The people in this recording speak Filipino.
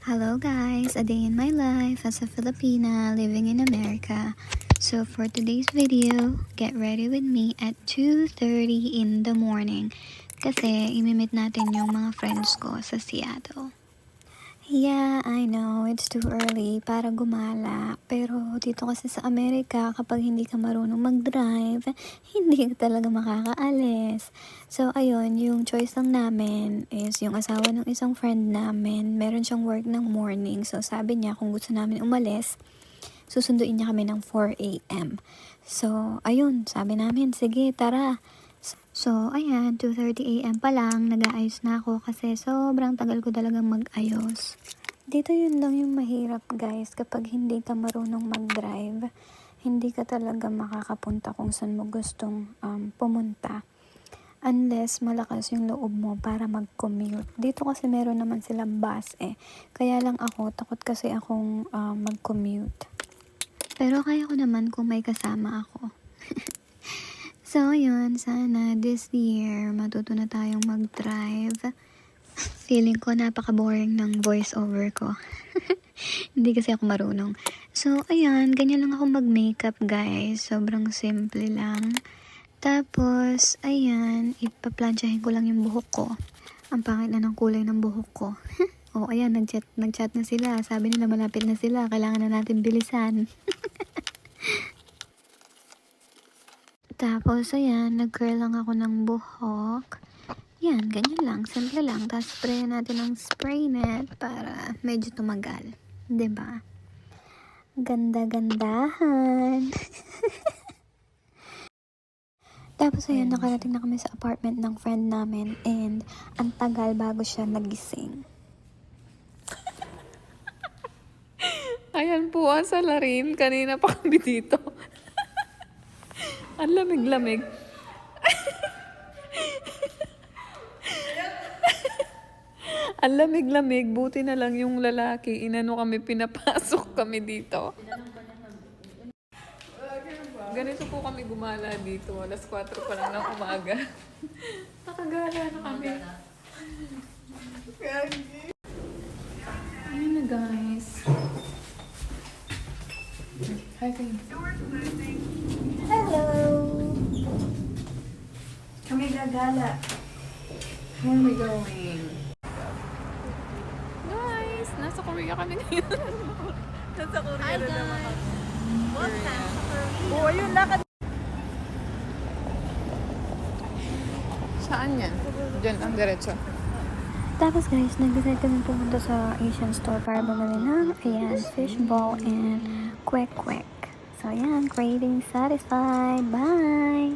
Hello guys, a day in my life as a Filipina living in America. So for today's video, get ready with me at 2:30 in the morning kasi imimit natin yung mga friends ko sa Seattle. Yeah, I know, it's too early para gumala. Pero dito kasi sa Amerika, kapag hindi ka marunong mag-drive, hindi ka talaga makakaalis. So, ayun, yung choice lang namin is yung asawa ng isang friend namin. Meron siyang work ng morning. So, sabi niya kung gusto namin umalis, susunduin niya kami ng 4 a.m. So, ayun, sabi namin, sige, tara. So, ayan, 2:30 a.m. pa lang, nag-aayos na ako kasi sobrang tagal ko talagang mag-ayos. Dito yun lang yung mahirap guys, kapag hindi ka marunong mag-drive, hindi ka talaga makakapunta kung saan mo gustong pumunta. Unless malakas yung loob mo para mag-commute. Dito kasi meron naman silang bus eh. Kaya lang ako, takot kasi akong mag-commute. Pero kaya ko naman kung may kasama ako. So, yun, sana this year matuto na tayong mag-drive. Feeling ko napaka-boring ng voice-over ko. Hindi kasi ako marunong. So, ayan, ganyan lang ako mag-makeup, guys. Sobrang simple lang. Tapos, ayan, ipaplansyahin ko lang yung buhok ko. Ang pangit na ng kulay ng buhok ko. Oh, ayan, nag-chat na sila. Sabi nila malapit na sila. Kailangan na natin bilisan. Tapos, ayan, nag-curl lang ako ng buhok. Yan, ganyan lang. Simple lang. Tapos, spray natin ng spray net para medyo tumagal. 'Di ba? Ganda-gandahan. Tapos, ayan, nakarating na kami sa apartment ng friend namin and ang tagal bago siya nagising. Ayan po ang salarin. Kanina pa kami dito. Ang lamig-lamig. Ang lamig-lamig. Buti na lang yung lalaki. Inano kami, pinapasok kami dito. Ganito po kami gumala dito. Alas 4 pa lang ng umaga. Nakagala na kami. Ayun na guys. Hi, Faye. Hello! Kami gagala. Where are we going? Guys, nasa Korea kami ngayon. Nasa Korea na naman kami. Welcome to Korea. Oh, ayun, lakad. Saan yan? Diyan, ang diretso. Tapos, guys, nag-decide kami pumunta sa Asian store para bumili ng, ayan, fishball and kwek-kwek. So, ayan, craving satisfied. Bye!